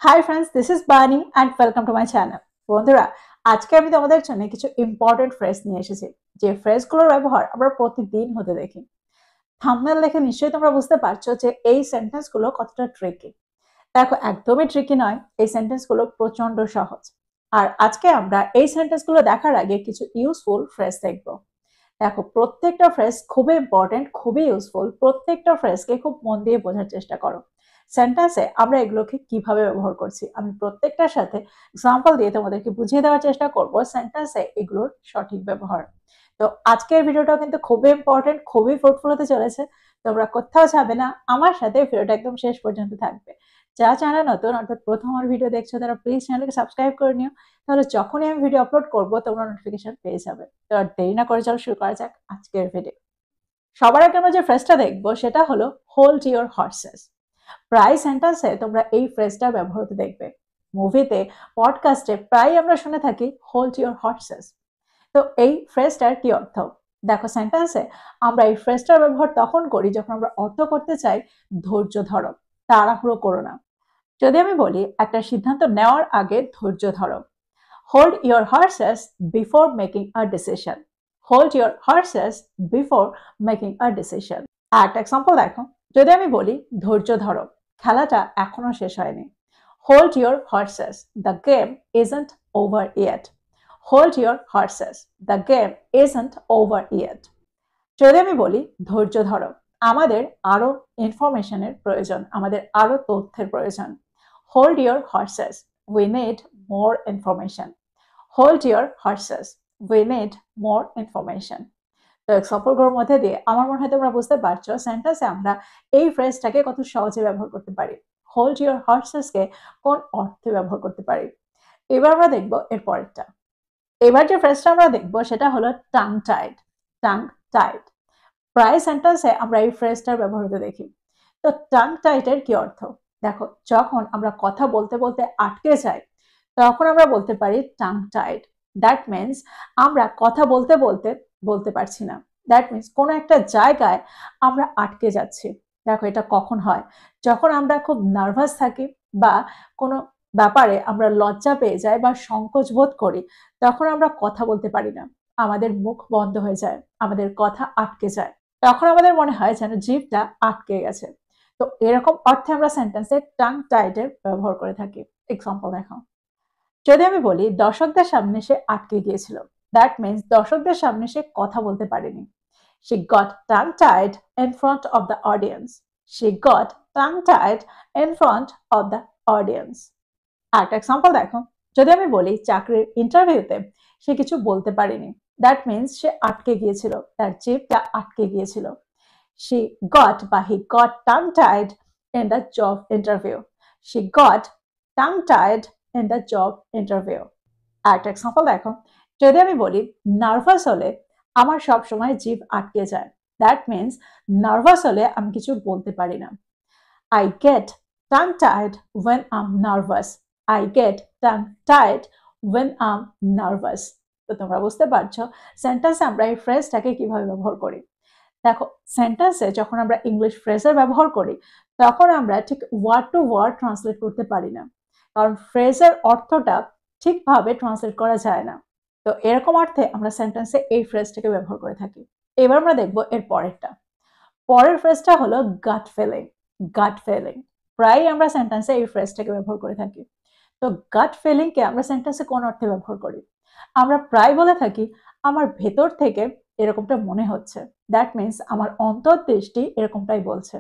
Hi friends, this is বানি and welcome to my channel. বন্ধুরা, আজকে আমি তোমাদের জন্য কিছু ইম্পর্টেন্ট ফ্রেজ নিয়ে এসেছি, যে ফ্রেজগুলোর ব্যবহার আমরা প্রতিদিন হতে দেখি। থাম্বনেল দেখে নিশ্চয়ই তোমরা বুঝতে পারছো যে এই সেন্টেন্সগুলো কতটা ট্রিকি। দেখো, একদমই ট্রিকি নয়, এই সেন্টেন্সগুলো প্রচন্ড সহজ। আর আজকে আমরা এই সেন্টেন্সগুলো দেখার আগে কিছু ইউজফুল ফ্রেজ দেখবো। দেখো, প্রত্যেকটা ফ্রেজ খুবই ইম্পর্টেন্ট, খুবই ইউজফুল। প্রত্যেকটা ফ্রেজকে খুব মন দিয়ে বোঝার চেষ্টা করো। সেন্টেন্সে আমরা এগুলোকে কিভাবে ব্যবহার করছি, আমি প্রত্যেকটার সাথে এক্সাম্পল দিয়ে তোমাদেরকে বুঝিয়ে দেওয়ার চেষ্টা করব সেন্টেন্সে এগুলোর সঠিক ব্যবহার। তো আজকের ভিডিওটাও কিন্তু খুবই ইম্পর্টেন্ট, খুবই ফ্রুটফুল হতে চলেছে। তোমরা কোথাও যাবে না, আমার সাথে ভিডিওটা একদম শেষ পর্যন্ত থাকবে। যা চ্যানেল নতুন, অর্থাৎ প্রথম আমার ভিডিও দেখছো, তারা প্লিজ চ্যানেলকে সাবস্ক্রাইব করে নিও। তাহলে যখনই আমি ভিডিও আপলোড করবো তোমরা নোটিফিকেশন পেয়ে যাবে। তো আর দেরি না করে চলো শুরু করা যাক আজকের ভিডিও। সবার আগে আমরা যে ফ্রেজটা দেখবো সেটা হলো হোল্ড ইওর হর্সেস। প্রায় সেন্টেন্সে তোমরা এই ফ্রেজটা ব্যবহার হতে দেখবে। মুভিতে, পডকাস্টে প্রায় আমরা শুনে থাকি হোল্ড ইওর হর্সেস। তো এই ফ্রেজটার কি অর্থ? দেখো, সেন্টেন্সে আমরা এই ফ্রেজটার ব্যবহার তখন করি যখন আমরা অর্থ করতে চাই ধৈর্য ধরো, তাড়াহুড়ো করো না। যদি আমি বলি একটা সিদ্ধান্ত নেওয়ার আগে ধৈর্য ধরো, hold your horses before making a decision. Hold your horses before making a decision. আর একটা এক্সাম্পল দেখো, যদি আমি বলি ধৈর্য ধরো, খেলাটা এখনো শেষ হয়নি। Hold your horse's, the game isn't over yet. Hold your horse's, the game isn't over yet. যদি আমি বলি ধৈর্য ধরো, আমাদের আরো ইনফরমেশনের প্রয়োজন, আমাদের আরো তথ্যের প্রয়োজন। Hold your horse's, we need more information. Hold your horse's, we need more information. তো এক্সাম্পলগুলোর মধ্যে দিয়ে আমার মনে হয় তোমরা বুঝতে পারছো সেন্টেন্সে আমরা এই ফ্রেজটাকে কত সহজে ব্যবহার করতে পারি, হোল্ড ইওর হর্সেসকে কোন অর্থে ব্যবহার করতে পারি। এবার আমরা দেখবো এর পরেরটা। এবার যে ফ্রেজটা আমরা দেখবো সেটা হলো টাং টাইড। টাং টাইড, প্রায় সেন্টেন্সে আমরা এই ফ্রেজটার ব্যবহার হতে দেখি। তো টাং টাইটের কি অর্থ? দেখো, যখন আমরা কথা বলতে বলতে আটকে যাই তখন আমরা বলতে পারি টাং টাইড। দ্যাট মিনস আমরা কথা বলতে বলতে বলতে পারছি না। দ্যাট মিনস কোনো একটা জায়গায় আমরা আটকে যাচ্ছি। দেখো, এটা কখন হয়? যখন আমরা খুব নার্ভাস থাকি বা কোনো ব্যাপারে আমরা লজ্জা পেয়ে যাই বা সংকোচ বোধ করি, তখন আমরা কথা বলতে পারি না। আমাদের মুখ বন্ধ হয়ে যায়, আমাদের কথা আটকে যায়। তখন আমাদের মনে হয় যেন জিভটা আটকে গেছে। তো এরকম অর্থে আমরা সেন্টেন্সে টাং টাইডের ব্যবহার করে থাকি। এক্সাম্পল দেখো, যদি আমি বলি দর্শকদের সামনে সে আটকে গিয়েছিল, দ্যাট মিনস দর্শকদের সামনে সে কথা বলতে পারেনি। She got tongue-tied in front of the audience. She got tongue-tied in front of the audience. আরেকটা এক্সাম্পল দেখো, যদি আমি বলি চাকরির ইন্টারভিউতে সে কিছু বলতে পারেনি, দ্যাট মিনস সে আটকে গিয়েছিল, তার জিভটা আটকে গিয়েছিল। She got বা he got tongue-tied in the job interview. She got tongue-tied in the job interview. আরেকটা এক্সাম্পল দেখো, যদি আমি বলি নার্ভাস হলে আমার সব সময় জিভ আটকে যায়, দ্যাট মিনস নার্ভাস হলে আমি কিছু বলতে পারি না। I get tongue-tied when I'm nervous. I get tongue-tied when I'm nervous. তো তোমরা বুঝতে পারছো সেন্টেন্সে আমরা এই ফ্রেজটাকে কিভাবে ব্যবহার করি। দেখো, সেন্টেন্সে যখন আমরা ইংলিশ ফ্রেজের ব্যবহার করি তখন আমরা ঠিক ওয়ার্ড টু ওয়ার্ড ট্রান্সলেট করতে পারি না, কারণ ফ্রেজের অর্থটা ঠিকভাবে ট্রান্সলেট করা যায় না। তো এরকম অর্থে আমরা সেন্টেন্সে এই ফ্রেজটাকে ব্যবহার করে থাকি। এবার আমরা দেখবো এর পরেরটা। পরের ফ্রেজটা হলো গাট ফিলিং। গাট ফিলিং, প্রায় আমরা সেন্টেন্সে এই ফ্রেজটাকে ব্যবহার করে থাকি। তো গাট ফিলিংকে আমরা সেন্টেন্সে কোন অর্থে ব্যবহার করি? আমরা প্রায় বলে থাকি আমার ভেতর থেকে এরকমটা মনে হচ্ছে, দ্যাট মিনস আমার অন্তর্দৃষ্টি এরকমটাই বলছে।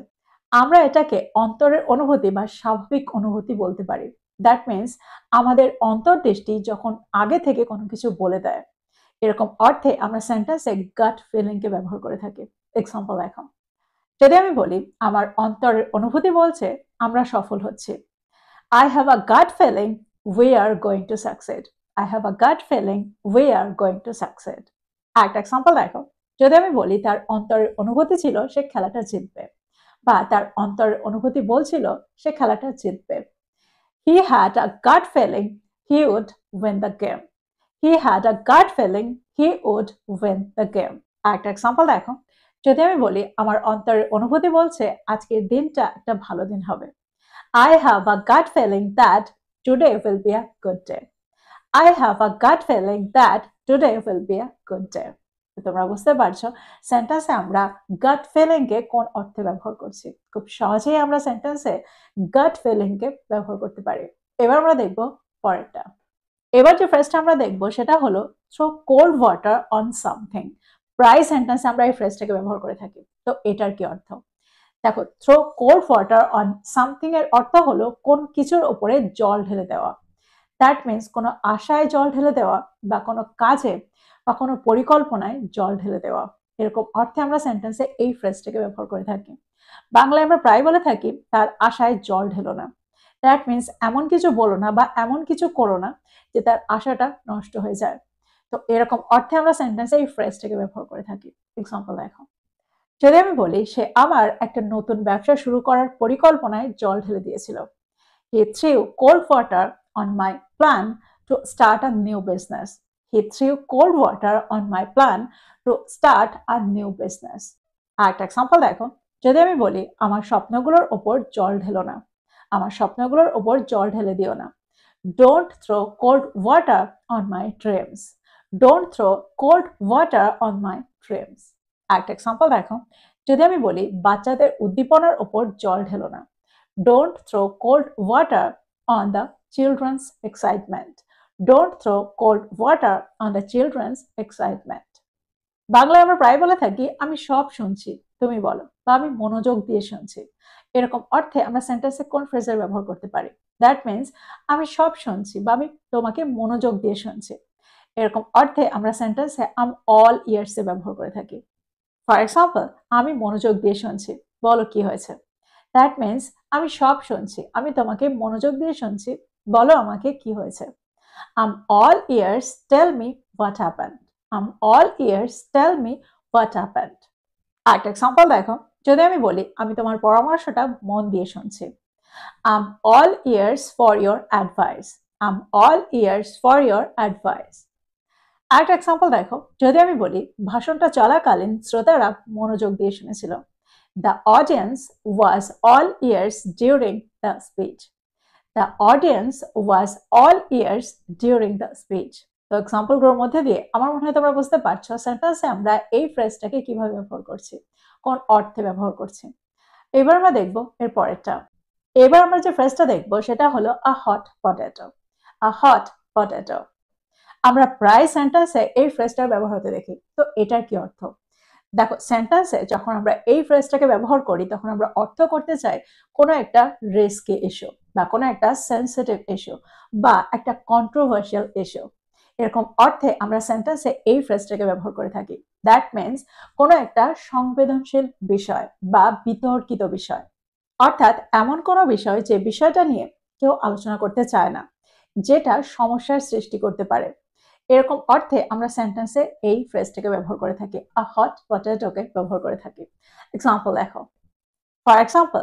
আমরা এটাকে অন্তরের অনুভূতি বা স্বাভাবিক অনুভূতি বলতে পারি। দ্যাট মিনস আমাদের অন্তর্দৃষ্টি যখন আগে থেকে কোনো কিছু বলে দেয়, এরকম অর্থে আমরা সেন্টেন্সে গাট ফিলিংকে ব্যবহার করে থাকি। এক্সাম্পল দেখো, যদি আমি বলি আমার অন্তরের অনুভূতি বলছে আমরা সফল হচ্ছি, I have a gut feeling we are going to succeed. I have a gut feeling we are going to succeed. আরেকটা এক্সাম্পল দেখো, যদি আমি বলি তার অন্তরের অনুভূতি ছিল সে খেলাটা জিতবে, বা তার অন্তরের অনুভূতি বলছিল সে খেলাটা জিতবে। He had a gut feeling he would win the game. He had a gut feeling he would win the game. আরেকটা এক্সাম্পল দেখো, যদি আমি বলি আমার অন্তরের অনুভূতি বলছে আজকের দিনটা একটা ভালো দিন হবে, I have a gut feeling that today will be a good day. I have a gut feeling that today will be a good day. তোমরা বুঝতে পারছো সেন্টেন্সে আমরা গাট ফিলিং কে কোন অর্থে ব্যবহার করছি। খুব সহজেই আমরা সেন্টেন্সে গাট ফিলিং কে ব্যবহার করতে পারি। এবার আমরা দেখব পরেরটা। এবার যে ফ্রেজটা আমরা দেখব সেটা হলো throw cold water on something. প্রায় সেন্টেন্সে আমরা এই ফ্রেজটাকে ব্যবহার করে থাকি। তো এটার কি অর্থ? দেখো, throw cold water on something এর অর্থ হলো কোন কিছুর উপরে জল ঢেলে দেওয়া। দ্যাট মিনস কোনো আশায় জল ঢেলে দেওয়া বা কোনো কাজে বা কোনো পরিকল্পনায় জল ঢেলে দেওয়া, এরকম অর্থে আমরা সেন্টেন্সে এই ফ্রেজটাকে ব্যবহার করে থাকি। বাংলায় আমরা প্রায় বলে থাকি তার আশায় জল ঢেলো না। দ্যাট মিনস এমন কিছু বলো না বা এমন কিছু করো না যে তার আশাটা নষ্ট হয়ে যায়। তো এরকম অর্থে আমরা সেন্টেন্সে এই ফ্রেজটাকে ব্যবহার করে থাকি। এক্সাম্পল দেখো, যদি আমি বলি সে আমার একটা নতুন ব্যবসা শুরু করার পরিকল্পনায় জল ঢেলে দিয়েছিল। He threw cold water on my plan to start a new business. He threw cold water on my plan to start a new business. আরেকটা এক্সাম্পল দেখো, যদি আমি বলি আমার স্বপ্নগুলোর ওপর জল ঢেলো না। আমার স্বপ্নগুলোর ওপর জল ঢেলে দিও না। Don't throw cold water on my dreams. Don't throw cold water on my dreams. আরেকটা এক্সাম্পল দেখো, যদি আমি বলি বাচ্চাদের উদ্দীপনার ওপর জল ঢেলো না। Don't throw cold water on the children's excitement. Don't throw cold water on the children's excitement. বাংলায় আমরা প্রায় বলে থাকি আমি সব শুনছি, তুমি বলো, বা আমি মনোযোগ দিয়ে শুনছি। এরকম অর্থে আমরা সেন্টেন্সে কোন ফ্রেজের ব্যবহার করতে পারি? দ্যাট মিনস আমি সব শুনছি বা আমি তোমাকে মনোযোগ দিয়ে শুনছি। এরকম অর্থে আমরা সেন্টেন্সে আম অল ইয়ার্স এ ব্যবহার করে থাকি। ফর এক্সাম্পল, আমি মনোযোগ দিয়ে শুনছি, বলো কি হয়েছে। দ্যাট মিনস আমি সব শুনছি, আমি তোমাকে মনোযোগ দিয়ে শুনছি, বলো আমাকে কি হয়েছে। I'm all ears, tell me what happened. I'm all ears, tell me what happened. আরেকটা এক্সাম্পল দেখো, যদি আমি বলি আমি তোমার পরামর্শটা মন দিয়ে শুনছি। I'm all ears for your advice. I'm all ears for your advice. আরেকটা এক্সাম্পল দেখো, যদি আমি বলি ভাষণটা চলাকালীন শ্রোতারা মনোযোগ দিয়ে শুনেছিল। The audience was all ears during the speech. The audience was all ears during the speech. তো এক্সাম্পলগুলোর মধ্যে দিয়ে আমার মনে হয় তোমরা বুঝতে পারছো সেন্টেন্সে আমরা এই ফ্রেজটাকে কিভাবে ব্যবহার করছি, কোন অর্থে ব্যবহার করছি। এবার আমরা দেখবো এর পরেরটা। এবার আমরা যে ফ্রেজটা দেখবো সেটা হলো a hot potato. A hot potato. আমরা প্রায় সেন্টেন্সে এই ফ্রেজটার ব্যবহার হতে দেখি। তো এটার কি অর্থ? দেখো, সেন্টেন্সে যখন আমরা এই ফ্রেজটাকে ব্যবহার করি তখন আমরা অর্থ করতে চাই কোনো একটা রিস্কি ইস্যু বা কোনো একটা সেন্সিটিভ ইস্যু বা একটা কন্ট্রোভার্সিয়াল ইস্যু। এরকম অর্থে আমরা সেন্টেন্সে এই ফ্রেজটাকে ব্যবহার করে থাকি। দ্যাট মিনস কোনো একটা সংবেদনশীল বিষয় বা বিতর্কিত বিষয়, অর্থাৎ এমন কোনো বিষয় যে বিষয়টা নিয়ে কেউ আলোচনা করতে চায় না, যেটা সমস্যার সৃষ্টি করতে পারে। এরকম অর্থে আমরা সেন্টেন্সে এই ফ্রেজটাকে ব্যবহার করে থাকি, আ হট পটেটোকে ব্যবহার করে থাকি। এক্সাম্পল দেখো, ফর এক্সাম্পল,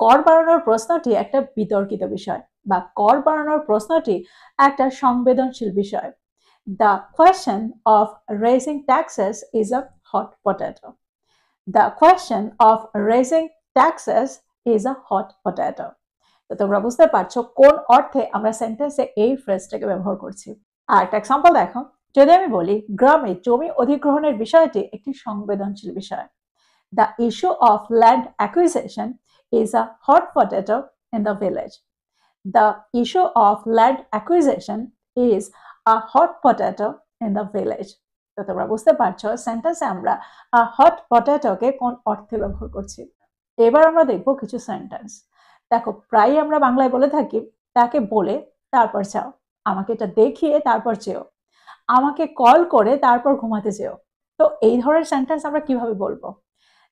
কর বাড়ানোর প্রশ্নটি একটা বিতর্কিত বিষয় বা কর বাড়ানোর প্রশ্নটি একটা সংবেদনশীল বিষয়। The question of raising taxes is a hot potato. The question of raising taxes is a hot potato. তো তোমরা বুঝতে পারছো কোন অর্থে আমরা সেন্টেন্সে এই ফ্রেজটাকে ব্যবহার করছি। আর একটা এক্সাম্পল দেখো, যদি আমি বলি গ্রামে জমি অধিগ্রহণের বিষয়টি একটি সংবেদনশীল বিষয়। The issue of land acquisition is a hot potato in the village. The issue of land acquisition is a hot potato in the village. তো তোমরা বুঝতে পারছো সেন্টেন্সে আমরা আ হট পটেটোকে কোন অর্থে ব্যবহার করছি। এবার আমরা দেখবো কিছু সেন্টেন্স। দেখো, প্রায় আমরা বাংলায় বলে থাকি তাকে বলে তারপর চাও, আমাকে এটা দেখিয়ে তারপর চেও, আমাকে কল করে তারপর ঘুমাতে চেও। তো এই ধরনের সেন্টেন্স আমরা কিভাবে বলবো?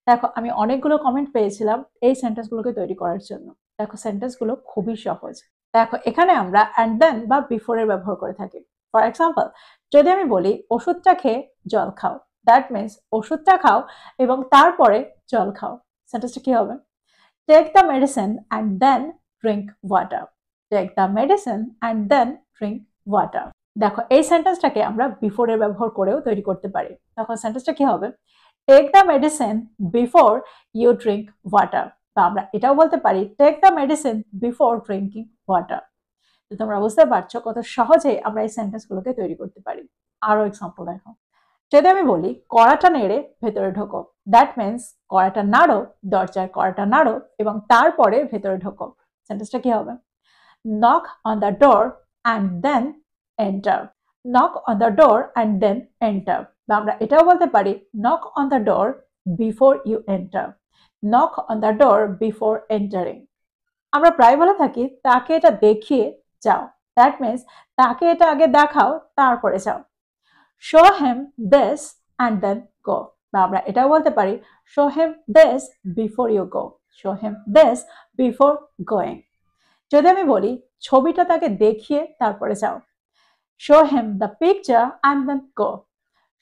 দেখো, আমি অনেকগুলো কমেন্ট পেয়েছিলাম এই সেন্টেন্সগুলোকে তৈরি করার জন্য। দেখো, সেন্টেন্সগুলো খুবই সহজ। দেখো, এখানে আমরা অ্যান্ড দেন বা বিফোর এর ব্যবহার করে থাকি। ফর এক্সাম্পল, যদি আমি বলি ওষুধটা খেয়ে জল খাও, দ্যাট মিনস ওষুধটা খাও এবং তারপরে জল খাও। সেন্টেন্সটা কি হবে? Take the medicine and then drink water. Take the medicine and then drink water. দেখো, এই সেন্টেন্সটাকে আমরা বিফোর এর ব্যবহার করেও তৈরি করতে পারি। তখন সেন্টেন্সটা কি হবে? Take the medicine before you drink water. বা আমরা এটাও বলতে পারি take the medicine before drinking water. তো তোমরা বুঝতে পারছো কত সহজে আমরা এই সেন্টেন্সগুলোকে তৈরি করতে পারি। আরো এক্সাম্পল দেখো, যদি আমি বলি কড়াটা নেড়ে ভেতরে ঢোকো, দ্যাট মিনস কড়াটা নাড়ো, দরজার কড়াটা নাড়ো এবং তারপরে ভেতরে ঢোকো। সেন্টেন্সটা কি হবে? Knock on the door and then enter. Knock on the door and then enter, বা আমরা এটাও বলতে পারি knock on the door before you enter. Knock on the door before entering. আমরা প্রায় বলে থাকি তাকে এটা দেখিয়ে যাও, দ্যাট মিনস তাকে এটা আগে দেখাও তারপরে যাও। Show him this and then go, বা আমরা এটাও বলতে পারি show him this before you go. Show him this before going. যদি আমি বলি ছবিটা তাকে দেখিয়ে তারপরে যাও, show him the picture and then go.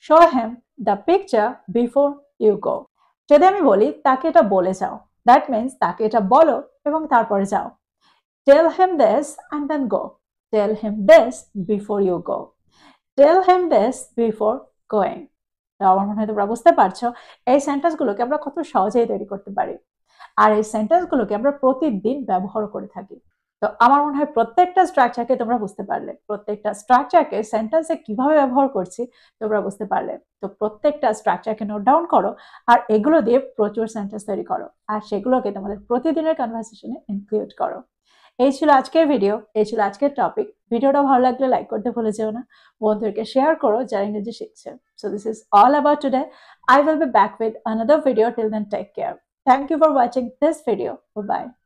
Show him the picture before you go. যদি আমি বলি তাকে এটা বলে যাও, দ্যাট মিনস তাকে এটা বলো এবং তারপরে যাও। Tell him this and then go. Tell him this before you go. Tell him this before going. তো আমার মনে হয় তোমরা বুঝতে পারছো এই সেন্টেন্সগুলোকে আমরা কত সহজেই তৈরি করতে পারি, আর এই সেন্টেন্সগুলোকে আমরা প্রতিদিন ব্যবহার করে থাকি। তো আমার মনে হয় প্রত্যেকটা স্ট্রাকচারকে তোমরা বুঝতে পারলে, প্রত্যেকটা স্ট্রাকচারকে সেন্টেন্সে কিভাবে ব্যবহার করছি তোমরা বুঝতে পারলে। তো প্রত্যেকটা স্ট্রাকচারকে নোট ডাউন করো আর এগুলো দিয়ে প্রচুর সেন্টেন্স তৈরি করো আর সেগুলোকে তোমাদের প্রতিদিনের কনভারসেশনে ইনক্লুড করো। এই ছিল আজকের ভিডিও, এই ছিল আজকের টপিক। ভিডিওটা ভালো লাগলে লাইক করতে ভুলে যেও না, বন্ধুদেরকে শেয়ার করো যারা ইংরেজি শিখছে। So this is all about today. I will be back with another video. Till then, take care. Thank you for watching this video. Bye bye.